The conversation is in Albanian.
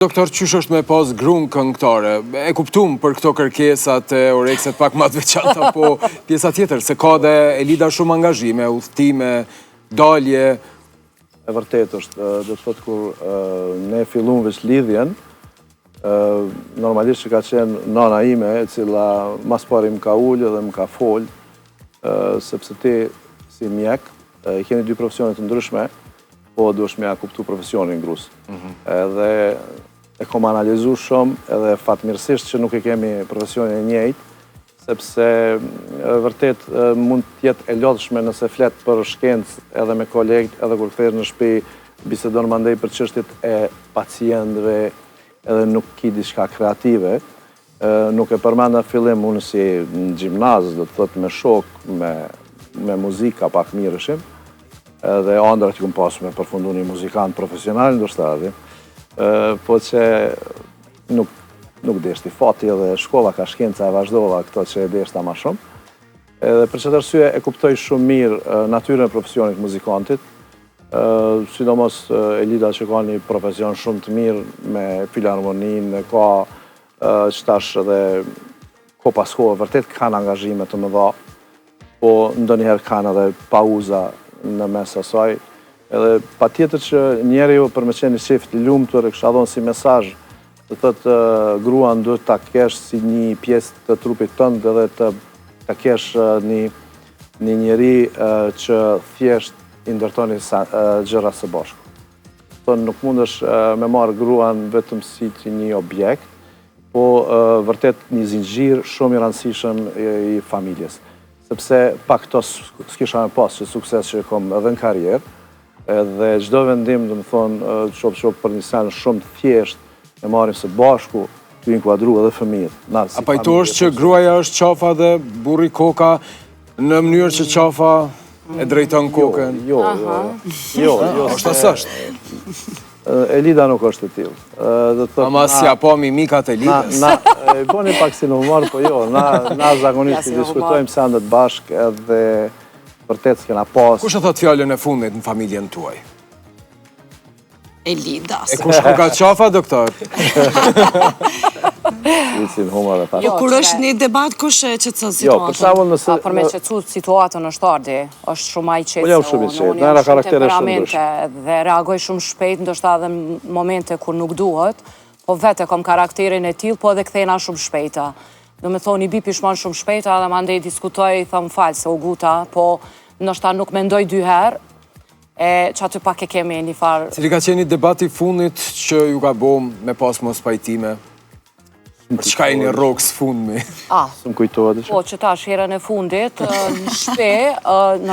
Doktor, qysh është me pas gruan këngëtare? E kuptum për këto kërkesat e Orekset pak më të veçanta, po pjesa tjetër, se ka dhe Elida shumë angazhime, udhtime, dalje. E vërtet është, do të thotë kur ne fillum veç lidhjen, normalisht që ka qenë nana ime, e cila mas pari më ka ullë dhe më ka folë, sepse ti si mjek, keni dy profesionet të ndryshme, po duhesh me ja kuptu profesionin grus. Edhe e kom analizu shumë, edhe fatmirësisht që nuk e kemi profesionin e njëjtë, sepse vërtet mund t'jetë e lodhshme nëse flet për shkencë edhe me kolegët, edhe kur kthehet në shtëpi, bisedon mandej për çështjet e pacientëve, edhe nuk ki diçka kreative. Nuk e përmenda fillim unë si në gjimnaz, do të thotë me shok, me muzika pak mirëshim, edhe ëndra që këm pasu me përfundu një muzikant profesional, ndoshta aty, po që nuk deshti fati edhe shkolla ka shkenca e vazhdova këto që e deshta ma shumë. Edhe për qëtë arsye e kuptoj shumë mirë natyrën e profesionit muzikantit, sidomos Elida që ka një profesion shumë të mirë me filharmonin, ka qëtash edhe ko pas kohë, vërtet kanë angazhime të mëdha, po ndonjëherë kanë edhe pauza në mes asaj, edhe pa tjetër që njeri jo për me qenë i qefit i lumtur e kësha dhonë si mesazh, të thëtë gruan duhet ta kesh si një pjesë të trupit tënd edhe ta kesh një njeri që thjesht i ndërtoni gjëra së bashku. Thonë nuk mundesh me marrë gruan vetëm si një objekt, po vërtet një zinxhir shumë i rëndësishëm i familjes. Sepse pa këto s'kisha me pas që sukses që kom edhe në karrierë, edhe çdo vendim, do më thonë, qop për një sen shumë të thjesht, e marrim së bashku, të inkuadru edhe fëmijët. A pajtosh që gruaja është qafa dhe burri koka në mënyrë që qafa e drejton kokën? Jo. Është asë është. Elida nuk është e tillë. Ama si apo mimikat e Elidës? Boni pak si në humor, po jo, na zakonisht i diskutojmë sendet bashkë edhe vërtet s'kena pas. Kush e thot fjallën e fundit në familjen tuaj? Elida. E kush ka qafa, doktor? Jo, kur është një debat, kush e qëtësën situatën? Jo, për shembull nëse... Për me qëtësu situatën është ardi, është shumë ai qëtëse. Po jam shumë i qëtë, në era karaktere shumë ndryshme. Dhe reagoj shumë shpejt, ndoshta edhe në momente kur nuk duhet, po vete kom karakterin e tillë, po edhe kthena shumë shpejta. Do me thonë, i bi pishman shumë shpejta, dhe mandej diskutoj, thëmë falë se u guta, po ndoshta nuk mendoj dy herë, që aty pak e kemi një farë... Cili ka qenë një debati fundit që ju ka bom me pas mos pajtime? Për çka e një rogë së fundmi? Së më kujtohet. Po, që ta shherën e fundit, në shpe,